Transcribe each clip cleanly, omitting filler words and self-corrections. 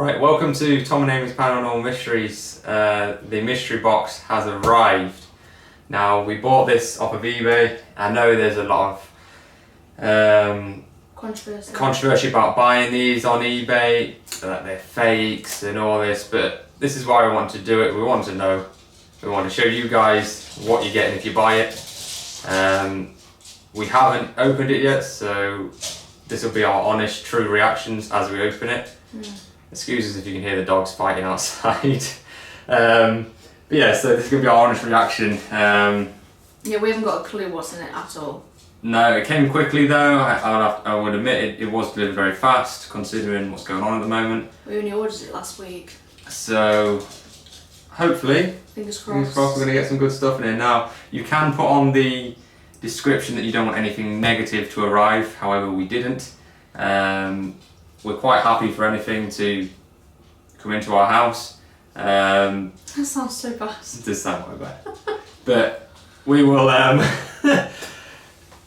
Right, welcome to Tom and Amy's Paranormal Mysteries. The mystery box has arrived. Now, we bought this off of eBay. I know there's a lot of controversy about buying these on eBay, that they're fakes and all this, but this is why we wanted to do it. We want to know, we want to show you guys what you're getting if you buy it. We haven't opened it yet, so this will be our honest, true reactions as we open it. Excuse us if you can hear the dogs fighting outside. But yeah, so this is going to be our honest reaction. Yeah, we haven't got a clue what's in it at all. No, it came quickly though. I would admit it was delivered very fast considering what's going on at the moment. We only ordered it last week. So hopefully, fingers crossed, we're going to get some good stuff in here. Now, you can put on the description that you don't want anything negative to arrive, however we didn't. We're quite happy for anything to come into our house. That sounds so bad. It does sound quite bad. But we will,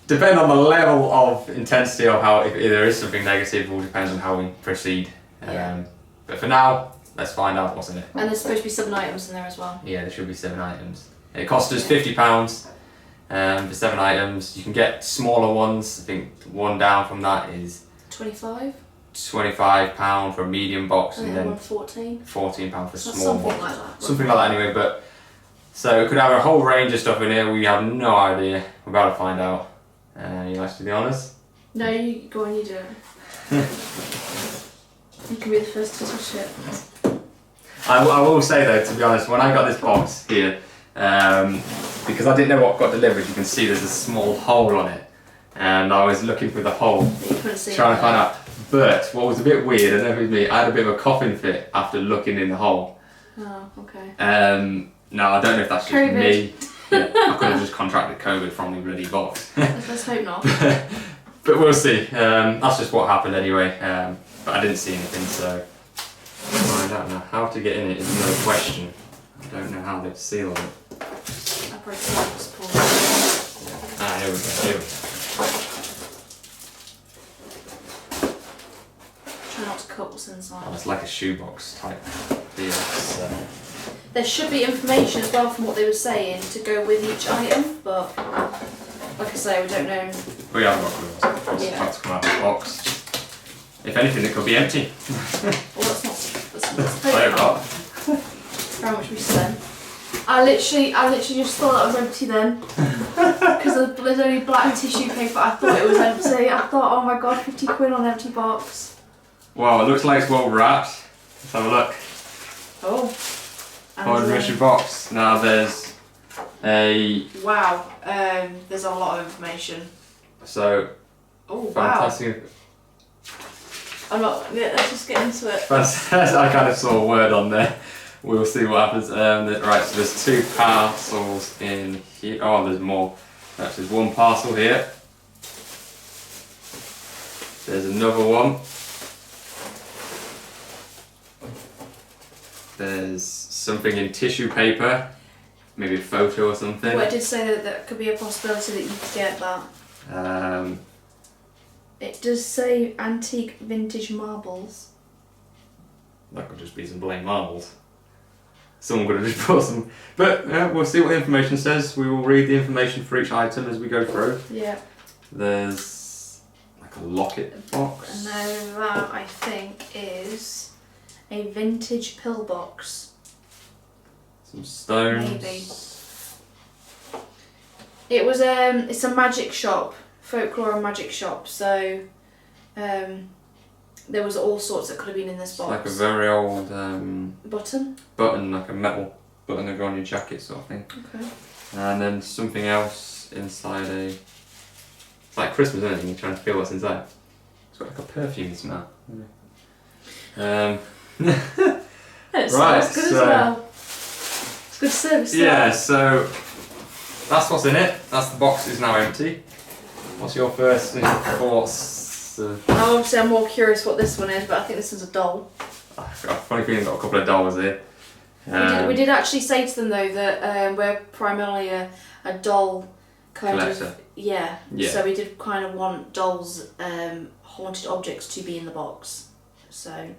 depend on the level of intensity of how, if there is something negative, will depend on how we proceed. But for now, let's find out what's in it. And there's supposed to be 7 items in there as well. Yeah, there should be 7 items. It cost us £50 for 7 items. You can get smaller ones. I think one down from that is 25? £25 for a medium box, and then 14 for a small something box. like that. Something like that anyway, but so it could have a whole range of stuff in here. We have no idea. We're about to find out. You like to be honest? No, you go on, you do it. You can be the first to touch it. I will say though, to be honest, when I got this box here, because I didn't know what got delivered, you can see there's a small hole on it, and I was looking through the hole, trying to find out. But what was a bit weird, I don't know if it was me, I had a bit of a coughing fit after looking in the hole. Oh, okay. Now I don't know if that's just COVID. me. Yeah, I could have just contracted COVID from the bloody box. Let's hope not. But we'll see. That's just what happened anyway. But I didn't see anything, so I don't know how to get in it is no question. I don't know how they've sealed it. I'll probably just pull it. Ah, here we go. Here we go. Try not to cut what's inside. Oh, it's like a shoebox type deal. So. There should be information as well from what they were saying to go with each item, but like I say, we don't know. We haven't got clues. It's about to come out of the box. If anything, it could be empty. Well, let's Play hope it not. up. How much we spent. I literally just thought that was empty then, because there's only black tissue paper. I thought it was empty. I thought, oh my god, 50 quid on an empty box. Well, it looks like it's well wrapped. Let's have a look. Oh. Forward mission box. Now there's a. Wow. There's a lot of information. So. Oh wow. Fantastic. I'm not. Yeah, let's just get into it. I kind of saw a word on there. We'll see what happens. Right, so there's 2 parcels in here. Oh, there's more. There's 1 parcel here. There's another one. There's something in tissue paper, maybe a photo or something. Well, I did say that there could be a possibility that you could get that. It does say antique vintage marbles. That could just be some plain marbles. Someone could have just put some. But we'll see what the information says. We will read the information for each item as we go through. Yeah. There's like a locket box. And then that I think is a vintage pill box. Some stones. Maybe. It was it's a magic shop, folklore and magic shop. So there was all sorts that could have been in this box. Like a very old button, like a metal button that go on your jacket sort of thing. Okay. And then something else inside a. It's like Christmas, isn't it? You're trying to feel what's inside. It's got like a perfume smell. It right, smells good as well. It's good service. Yeah, so that's what's in it. That's the box is now empty. What's your first thoughts? Obviously, I'm more curious what this one is, but I think this is a doll. I've got a funny feeling got a couple of dolls here. We did actually say to them though that we're primarily a doll kind collector. of yeah. So we did kind of want dolls, haunted objects to be in the box. So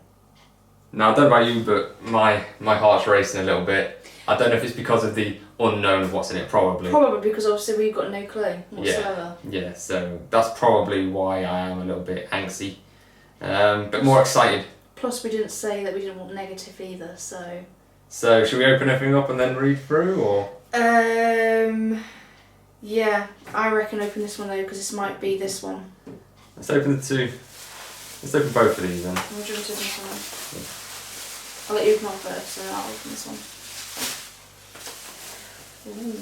Now I don't know about you, but my heart's racing a little bit. I don't know if it's because of the unknown of what's in it, probably. Probably because obviously we've got no clue whatsoever. Yeah, so that's probably why I am a little bit angsty. But more excited. Plus we didn't say that we didn't want negative either, so... So should we open everything up and then read through, or...? Yeah, I reckon open this one though, because this might be this one. Let's open the two. Let's open both of these then. We'll do this one. I'll let you open one first, so I'll open this one. Ooh.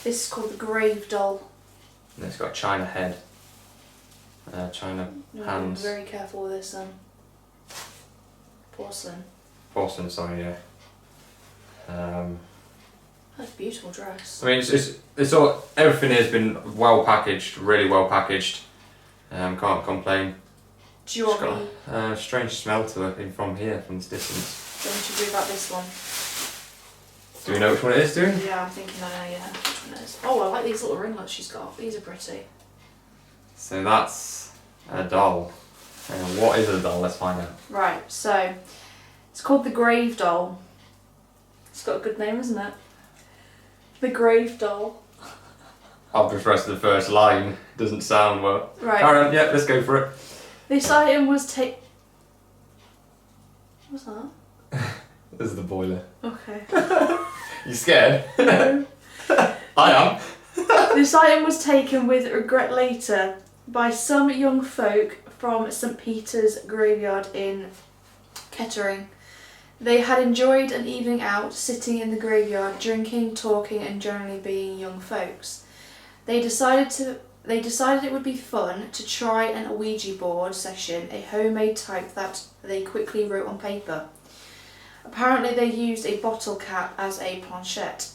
This is called the Grave Doll. And it's got a china head. China hands. Be very careful with this porcelain. Porcelain, sorry, yeah. That's a beautiful dress. I mean, it's all, everything has been well packaged, really well packaged. Can't complain. Do you want me? It's got a strange smell to it from here, from this distance. Don't you agree about this one? Do we know which one it is, do we? Yeah, I'm thinking I know, yeah, which one it is. Oh, I like these little ringlets she's got. These are pretty. So that's a doll. What is a doll? Let's find out. Right, so it's called the Grave Doll. It's got a good name, isn't it? The Grave Doll. I've just pressed the first line. Doesn't sound well. Right. Alright, yeah, let's go for it. This item was What's that? This is the boiler. Okay. You scared? No. I am. This item was taken with regret later by some young folk from St Peter's graveyard in Kettering. They had enjoyed an evening out, sitting in the graveyard, drinking, talking and generally being young folks. They decided it would be fun to try an Ouija board session, a homemade type that they quickly wrote on paper. Apparently they used a bottle cap as a planchette.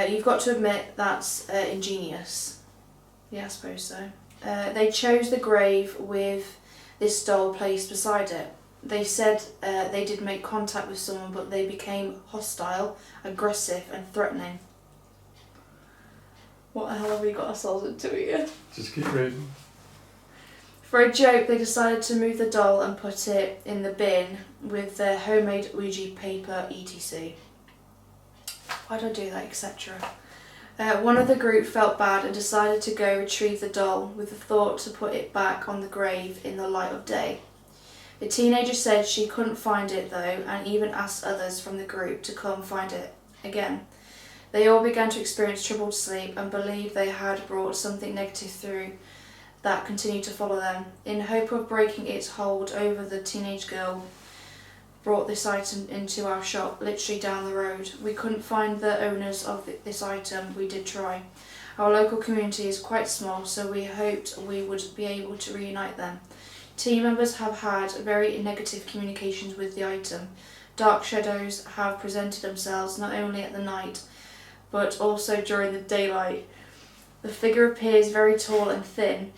You've got to admit that's ingenious. Yeah, I suppose so. They chose the grave with this doll placed beside it. They said they did make contact with someone, but they became hostile, aggressive and threatening. What the hell have we got ourselves into here? Just keep reading. For a joke, they decided to move the doll and put it in the bin with their homemade Ouija paper, etc. Why do I do that, etc.? One of the group felt bad and decided to go retrieve the doll with the thought to put it back on the grave in the light of day. The teenager said she couldn't find it though, and even asked others from the group to come find it again. They all began to experience troubled sleep and believed they had brought something negative through that continued to follow them. In hope of breaking its hold over, the teenage girl brought this item into our shop, literally down the road. We couldn't find the owners of this item. We did try. Our local community is quite small, so we hoped we would be able to reunite them. Team members have had very negative communications with the item. Dark shadows have presented themselves not only at the night, but also during the daylight. The figure appears very tall and thin.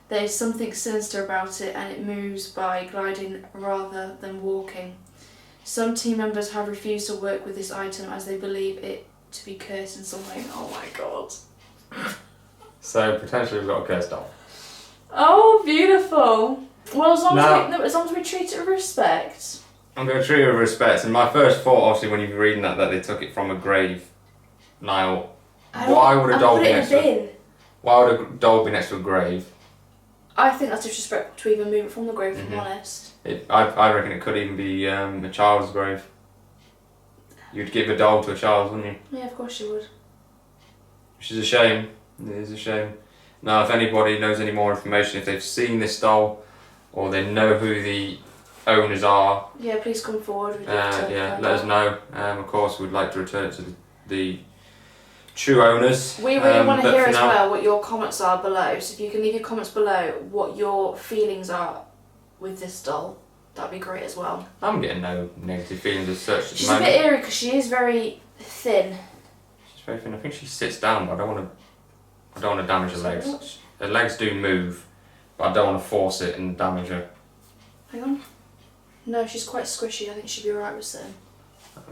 There is something sinister about it, and it moves by gliding rather than walking. Some team members have refused to work with this item as they believe it to be cursed in some way. Oh my god. So potentially we've got a cursed doll. Oh, beautiful. Well, as long as we treat it with respect. I'm going to treat it with respect, and my first thought, obviously, when you're reading that they took it from a grave. Now, why would a doll be next to? Why would a doll be next to a grave? I think that's disrespectful to even move it from the grave, if I'm honest. I reckon it could even be a child's grave. You'd give a doll to a child, wouldn't you? Yeah, of course you would. Which is a shame. It is a shame. Now, if anybody knows any more information, if they've seen this doll, or they know who the owners are, yeah, please come forward. Let us know. Of course, we'd like to return it to the true owners. We really want to hear as well what your comments are below. So if you can leave your comments below what your feelings are with this doll, that'd be great as well. I'm getting no negative feelings as such. She's a bit eerie because she is very thin. She's very thin. I think she sits down, but I don't want to damage her legs. Her legs do move, but I don't want to force it and damage her. Hang on. No, she's quite squishy. I think she'd be alright with sitting.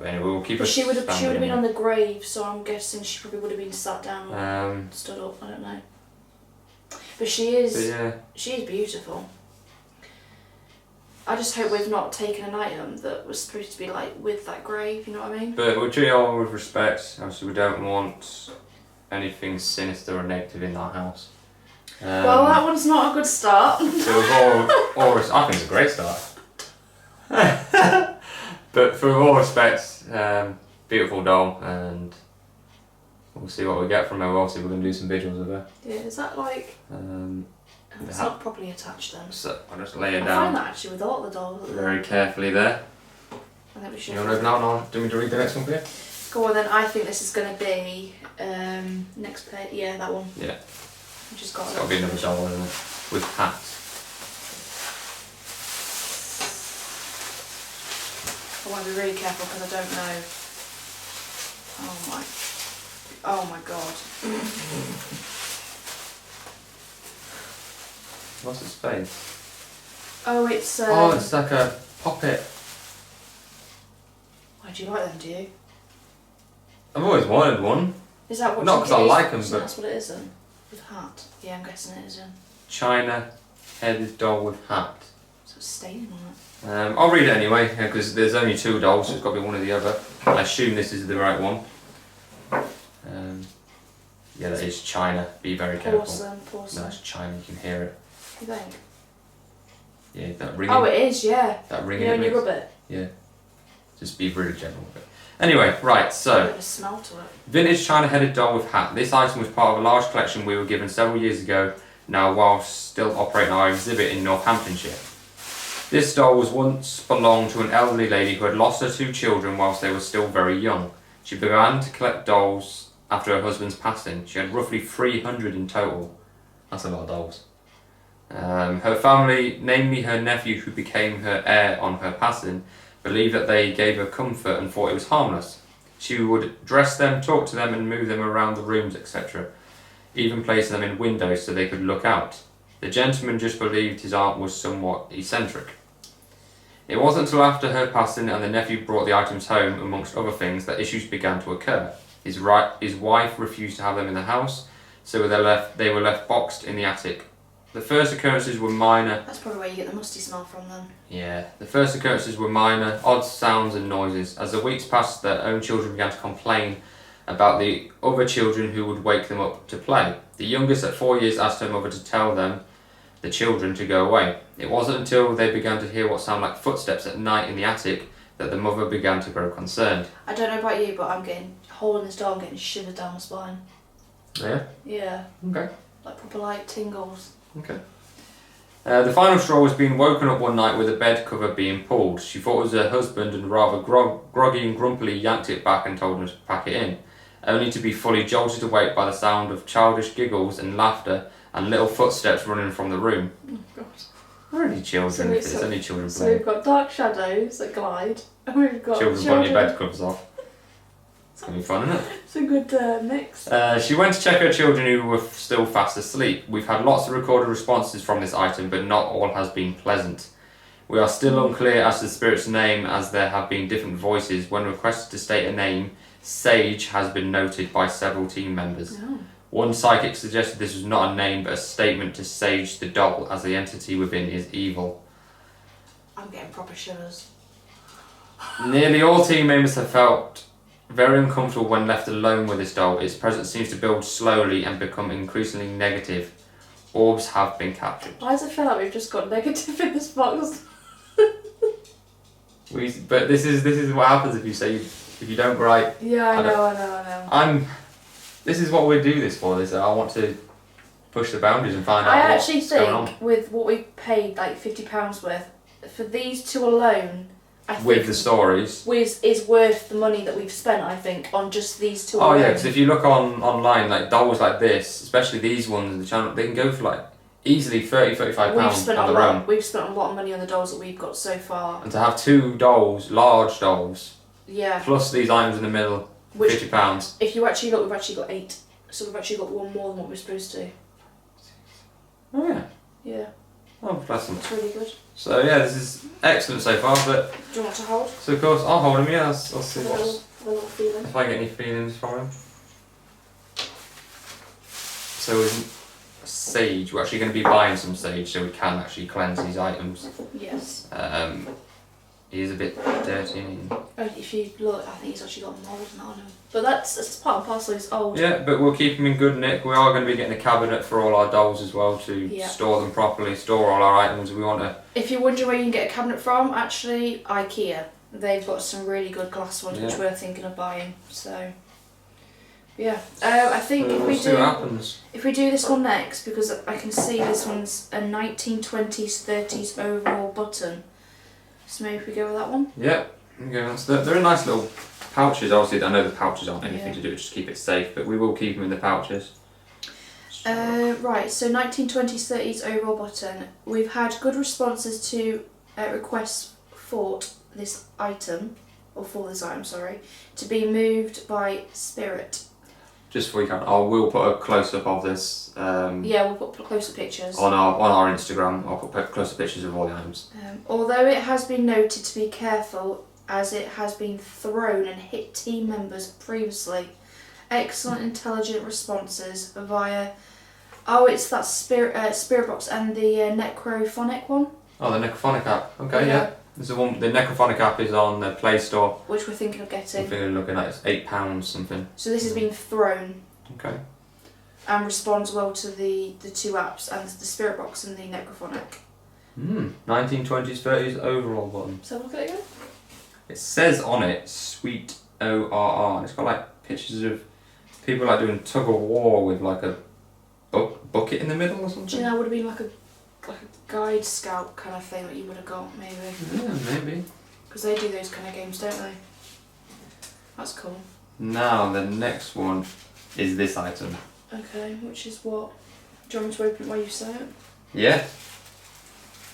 Anyway, we'll keep But her she would have standing been there. on the grave, so I'm guessing she probably would have been sat down or Um, stood up. I don't know. But she but is yeah, beautiful. I just hope we've not taken an item that was supposed to be like with that grave. You know what I mean? but we'll treat her all with respect. Obviously, we don't want anything sinister or negative in our house. Well, that one's not a good start. So with all I think it's a great start. But for all respect, beautiful doll, and we'll see what we get from her. Obviously, we're going to do some visuals of her. Yeah, is that like? It's ha- not properly attached then. So I'll just lay her I down find that actually with all the dolls. very carefully there. I think we should. You want to open out now? Do you want me to read the next one for you? Go on then. I think this is going to be next page. Yeah, that one. Yeah. Which has got. It's got to be another doll, isn't it? With hat. I want to be really careful because I don't know. Oh my god. What's its face? Oh, it's. Oh, it's like a poppet. Why do you like them? Do you? I've always wanted one. Is that what? Not you 'cause I get? like 'em, So but- that's what it is then. With hat. Yeah, I'm guessing it is then. China headed doll with hat. So it's staining on it. I'll read it anyway because there's only two dolls, so it's got to be one or the other. I assume this is the right one. Yeah, that is China. Be very careful. Porcelain. No, it's China. You can hear it. You think? Yeah, that ringing. Oh, it is. Yeah. That You ringing. know it when you makes. rub it. Yeah. Just be really gentle with it. Anyway, right. So. There's a smell to it. Vintage China-headed doll with hat. This item was part of a large collection we were given several years ago, now whilst still operating our exhibit in Northamptonshire. This doll was once belonged to an elderly lady who had lost her two children whilst they were still very young. She began to collect dolls after her husband's passing. She had roughly 300 in total. That's a lot of dolls. Her family, namely her nephew who became her heir on her passing, believed that they gave her comfort and thought it was harmless. She would dress them, talk to them and move them around the rooms, etc. Even placing them in windows so they could look out. The gentleman just believed his aunt was somewhat eccentric. It wasn't until after her passing and the nephew brought the items home, amongst other things, that issues began to occur. His wife refused to have them in the house, so they were left boxed in the attic. The first occurrences were minor. That's probably where you get the musty smell from then. Yeah, the first occurrences were minor, odd sounds and noises. As the weeks passed, their own children began to complain about the other children who would wake them up to play. The youngest at 4 years asked her mother to tell them, the children, to go away. It wasn't until they began to hear what sounded like footsteps at night in the attic that the mother began to grow concerned. I don't know about you, but I'm getting holding this doll, I'm getting shivers down my spine. Yeah? Yeah, Okay. like proper like tingles. Okay. The final straw was being woken up one night with a bed cover being pulled. She thought it was her husband and rather groggy and grumpily yanked it back and told him to pack it in, only to be fully jolted awake by the sound of childish giggles and laughter and little footsteps running from the room. Oh god. We're only children, it's only children So playing. we've got dark shadows that glide, and we've got Children putting your bed covers off. It's going to be fun, isn't it? It's a good mix. She went to check her children who were still fast asleep. We've had lots of recorded responses from this item, but not all has been pleasant. We are still unclear as to the spirit's name, as there have been different voices. When requested to state a name, Sage has been noted by several team members. No. One psychic suggested this was not a name, but a statement to Sage the doll, as the entity within is evil. I'm getting proper shivers. Nearly all team members have felt very uncomfortable when left alone with this doll. Its presence seems to build slowly and become increasingly negative. Orbs have been captured. Why does it feel like we've just got negative in this box? But this is what happens if you don't write. Yeah, I know. This is what we do this for. I want to push the boundaries and find out I what's actually going on. think with what we've paid, like £50 worth, for these two alone, I think With the stories. is worth the money that we've spent, I think, on just these two Oh alone. yeah, because if you look online, like dolls like this, especially these ones, the channel, they can go for like easily £30-35 on their own. We've spent a lot of money on the dolls that we've got so far. And to have two dolls, large dolls, Yeah. plus these items in the middle, Which, £50. if you actually look, we've actually got 8. So we've actually got one more than what we're supposed to. Oh yeah. Yeah. Oh, bless them. It's really good. So yeah, this is excellent so far. But Do you want to hold? so of course I'll hold him. Yeah, I'll see Have a little feeling. if I get any feelings from him. So with sage, we're actually going to be buying some sage so we can actually cleanse these items. Yes. He is a bit dirty. If you look, I think he's actually got mould and that on him. But that's part and parcel. He's old. Yeah, but we'll keep him in good nick. We are going to be getting a cabinet for all our dolls as well to Yeah. store them properly, store all our items. We want to. If you're wondering where you can get a cabinet from, actually, IKEA. They've got some really good glass ones, which we're thinking of buying. So, yeah. I think We'll see what happens. if we do this one next, because I can see this one's a 1920s, 30s overall button. So maybe if we go with that one. Yeah. Okay, they're in nice little pouches. Obviously, I know the pouches aren't anything to do with just keep it safe, but we will keep them in the pouches. Right, so 1920s, 30s overall button. We've had good responses to requests for this item, to be moved by Spirit. Just before you can, I will put a close up of this. Yeah, we'll put closer pictures. On our Instagram, I'll put closer pictures of all the items. Although it has been noted to be careful, as it has been thrown and hit team members previously. Excellent, intelligent responses via. Oh, it's that Spirit Box and the Necrophonic one. Oh, the Necrophonic app. Okay, yeah. There's the one. The Necrophonic app is on the Play Store. Which we're thinking of I'm getting. thinking looking at it's £8 something. So this has been thrown. Okay. And responds well to the two apps and the Spirit Box and the Necrophonic. 1920s, 30s overall button. So look at it again. It says on it Sweet ORR, and it's got like pictures of people like doing tug of war with like a bucket in the middle or something. Do you know, it would have been like a guide scout kind of thing that you would have got, maybe. Yeah, maybe. Because they do those kind of games, don't they? That's cool. Now the next one is this item. Okay, which is what? Do you want me to open it while you say it? Yeah.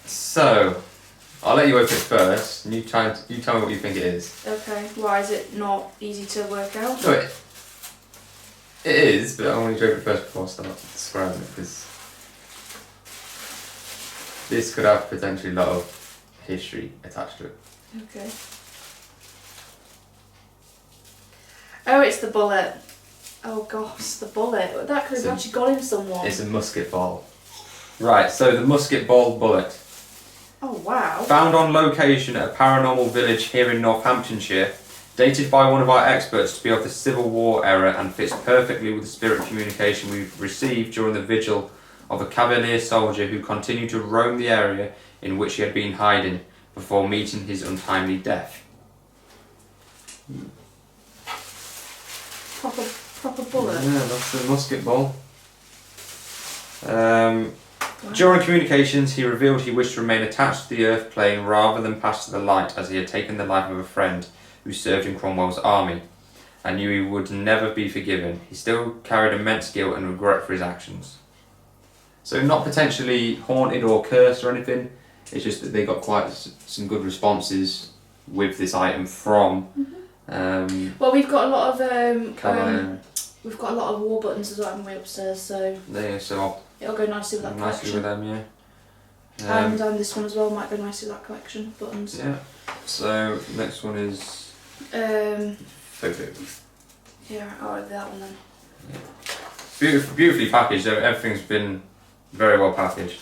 So, I'll let you open it first, and you tell me what you think it is. Okay, why is it not easy to work out? No, it is, but I want you to open it first before I start describing it, because this could have potentially a lot of history attached to it. Okay. Oh, it's the bullet. Oh gosh, the bullet. That could have actually got him someone. It's a musket ball. Right, so the musket ball bullet. Oh wow. Found on location at a paranormal village here in Northamptonshire, dated by one of our experts to be of the Civil War era and fits perfectly with the spirit communication we've received during the vigil of a Cavalier soldier who continued to roam the area in which he had been hiding before meeting his untimely death. Proper bullet. Yeah, that's the musket ball. During communications, he revealed he wished to remain attached to the earth plane rather than pass to the light, as he had taken the life of a friend who served in Cromwell's army and knew he would never be forgiven. He still carried immense guilt and regret for his actions. So not potentially haunted or cursed or anything, it's just that they got quite some good responses with this item from... well, we've got a lot of we've got a lot of war buttons as well, haven't we, upstairs? So it'll go nicely with that collection. Nicely with them, yeah. And this one as well might go nicely with that collection of buttons. Yeah. So next one is photo. Yeah, I'll do that one then. Yeah. Beautifully packaged. Everything's been very well packaged.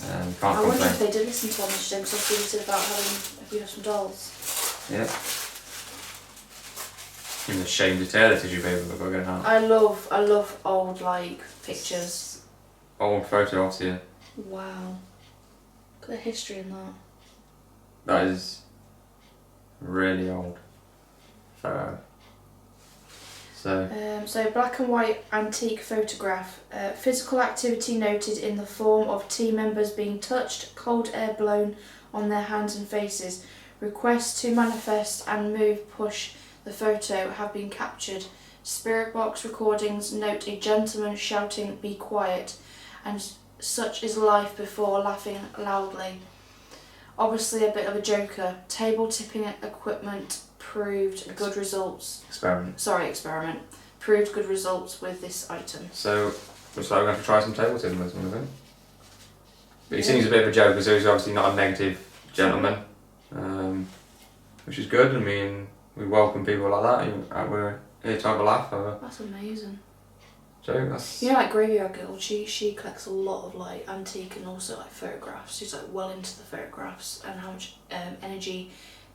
Can't I wonder complain. if they did listen to our mission, because obviously we said about having if we have some dolls. Yeah. Even ashamed to tear the tissue paper before going out. I love old like pictures. Old photo ops here. Wow. Look at the history in that. That is really old photo. So black and white antique photograph. Physical activity noted in the form of team members being touched, cold air blown on their hands and faces. Requests to manifest and move push the photo have been captured. Spirit box recordings note a gentleman shouting "Be quiet," and such is life before laughing loudly. Obviously a bit of a joker. Table tipping equipment proved good results. Experiment. Proved good results with this item. So, looks like we're going to have to try some table tipping with this one, I think. But he seems a bit of a joker, so he's obviously not a negative gentleman, which is good. I mean, we welcome people like that. We're here to have a laugh. That's amazing. So that's... You know, like Graveyard Girl, she collects a lot of like antique and also like photographs. She's like well into the photographs and how much energy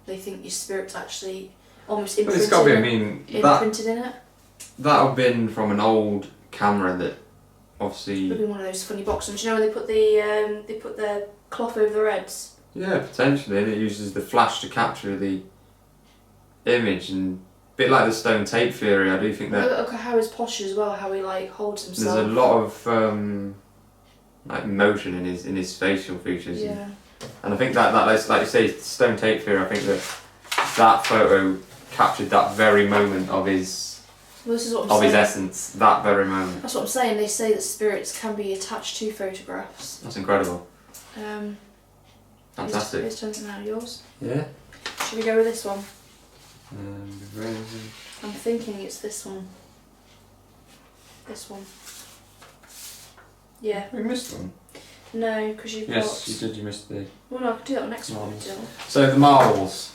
they think your spirit's actually almost imprinted, it's got to be, I mean, imprinted in it. That would have been from an old camera that obviously... Would be one of those funny boxes. You know where they put the cloth over their heads? Yeah, potentially, and it uses the flash to capture the image, and a bit like the stone tape theory, I do think that... Look at how his posture as well, how he like holds himself. There's a lot of like motion in his facial features. Yeah. And I think that like you say, stone tape theory, I think that photo captured that very moment of his... Well, this is what I'm of saying. his essence, that very moment. That's what I'm saying. They say that spirits can be attached to photographs. That's incredible. Fantastic. Here's turns now yours. Yeah. Should we go with this one? Very easy. I'm thinking it's this one. This one. Yeah. We missed one. No, because you've got... Yes, you did. You missed the... Well, no, I can do that next one. Marbles. Still. So the marbles.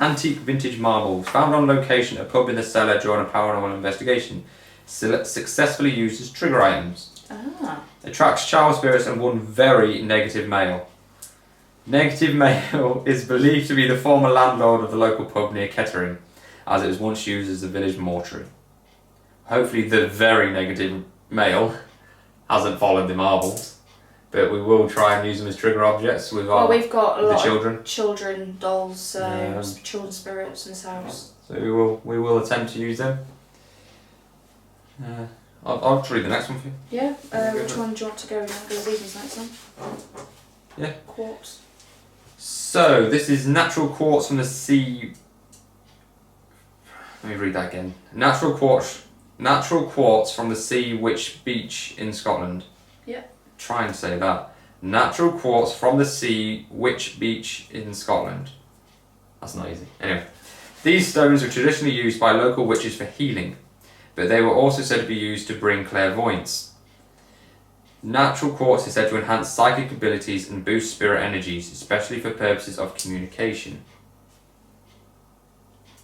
Antique vintage marbles found on location at a pub in the cellar during a paranormal investigation. Successfully used as trigger items. Ah. Attracts child spirits and one very negative male. Negative male is believed to be the former landlord of the local pub near Kettering, as it was once used as a village mortuary. Hopefully the very negative male hasn't followed the marbles, but we will try and use them as trigger objects with we've got a lot children. of children, dolls, children's spirits in this house. So we will attempt to use them. I'll read the next one for you. Yeah. Which one do you want to go with? Go with these next one. Yeah. Quartz. So this is natural quartz from the sea. Let me read that again. Natural quartz from the Sea Witch Beach in Scotland. Yeah. Try and say that. Natural quartz from the Sea Witch Beach in Scotland. That's not easy. Anyway, these stones were traditionally used by local witches for healing, but they were also said to be used to bring clairvoyance. Natural quartz is said to enhance psychic abilities and boost spirit energies, especially for purposes of communication.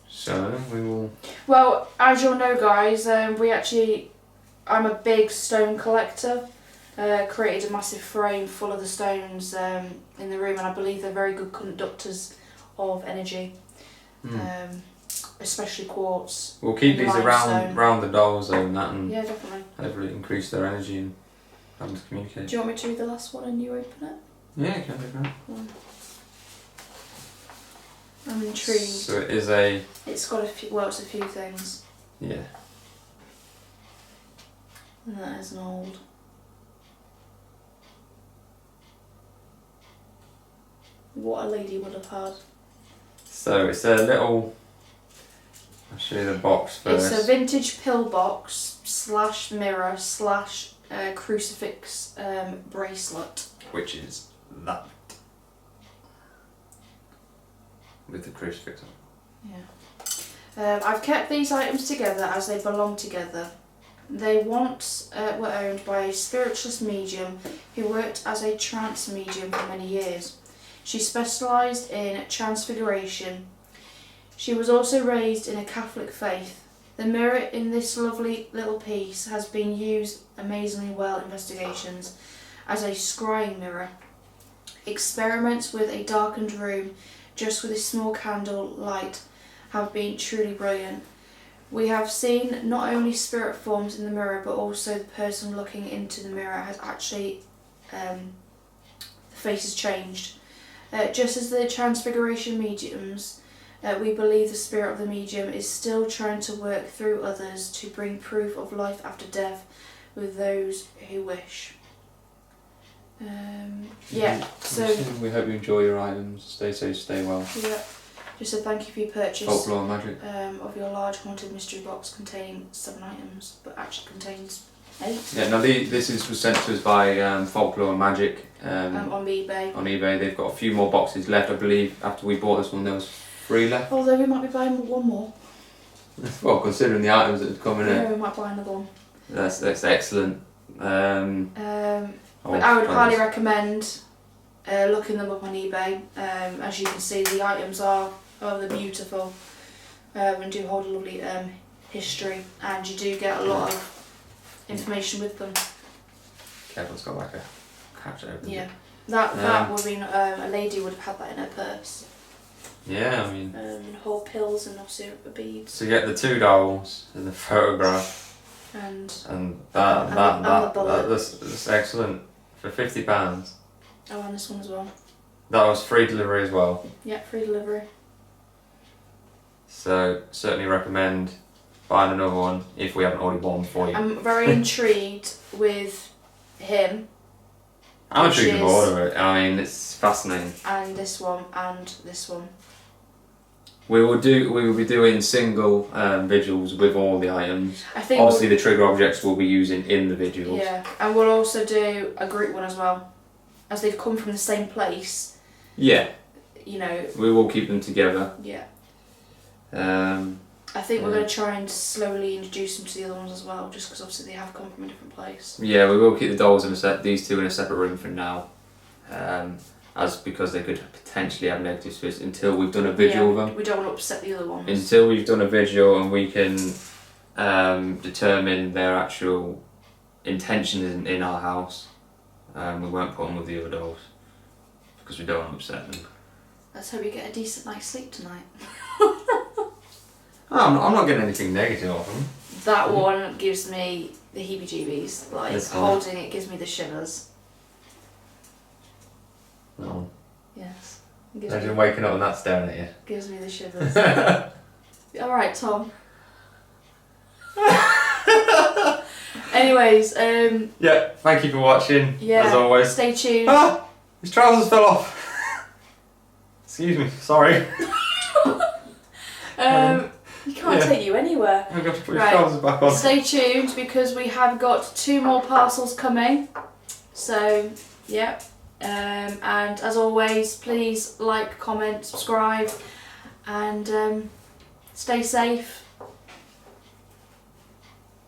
So, we will... Well, as you'll know, guys, I'm a big stone collector. Created a massive frame full of the stones in the room, and I believe they're very good conductors of energy, especially quartz. We'll keep these limestone. around the dolls though, and that, and Yeah, definitely. hopefully increase their energy and having to communicate. Do you want me to read the last one and you open it? Yeah, you can do that. I'm intrigued. So it is a... It's got a few things. Yeah. And that is an old. What a lady would have had. So it's a little... I'll show you the box first. It's a vintage pillbox / mirror / crucifix bracelet. Which is that. With the crucifix on. Yeah. I've kept these items together as they belong together. They once were owned by a spiritualist medium who worked as a trance medium for many years. She specialised in transfiguration. She was also raised in a Catholic faith. The mirror in this lovely little piece has been used amazingly well in investigations as a scrying mirror. Experiments with a darkened room just with a small candle light have been truly brilliant. We have seen not only spirit forms in the mirror, but also the person looking into the mirror has actually, the face has changed. Just as the transfiguration mediums, we believe the spirit of the medium is still trying to work through others to bring proof of life after death with those who wish. Yeah, so... We hope you enjoy your items. Stay safe, stay well. Yeah. Just a thank you for your purchase Folklore and Magic. of your large haunted mystery box containing 7 items, but actually contains 8. Yeah, now this was sent to us by Folklore and Magic. On eBay. On eBay, they've got a few more boxes left, I believe. After we bought this one, there was 3 left. Although we might be buying one more. Well, considering the items that have come in Yeah, it, we might buy another one. that's excellent. I would highly recommend looking them up on eBay. As you can see, the items are they're beautiful and do hold a lovely history, and you do get a lot of information with them. Kevin's got like a catch open. Yeah, that would mean a lady would have had that in her purse. Yeah, I mean. Whole pills and obviously beads. So you get the 2 dolls and the photograph. And that's excellent for £50. Oh, and this one as well. That was free delivery as well. Yeah, free delivery. So certainly recommend buying another one if we haven't already bought one for you. I'm very intrigued with him. I'm intrigued with all of it. I mean, it's fascinating. And this one and this one. We will be doing single vigils with all the items. I think obviously the trigger objects we'll be using in the vigils. Yeah, and we'll also do a group one as well, as they've come from the same place. Yeah. You know. We will keep them together. Yeah. I think we're going to try and slowly introduce them to the other ones as well, just because obviously they have come from a different place. Yeah, we will keep the dolls in these two in a separate room for now, as because they could potentially have negative spirits until we've done a vigil with them. We don't want to upset the other ones. Until we've done a vigil and we can determine their actual intentions in our house, we won't put them with the other dolls because we don't want to upset them. Let's hope you get a decent night's sleep tonight. I'm not getting anything negative off them. That one gives me the heebie-jeebies. Like, holding it gives me the shivers. Oh. Yes. Imagine waking up and that staring at you. Gives me the shivers. Alright, Tom. Anyways, yeah, thank you for watching, as always. Stay tuned. Ah! His trousers fell off. Excuse me, sorry. You can't take you anywhere. I've got to put his trousers back on. Stay tuned because we have got 2 more parcels coming. So, yeah. And as always, please like, comment, subscribe, and stay safe.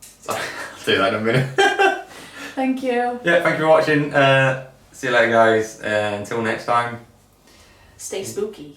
Sorry, I'll do that in a minute. Thank you. Yeah, thank you for watching. See you later, guys. Until next time. Stay spooky.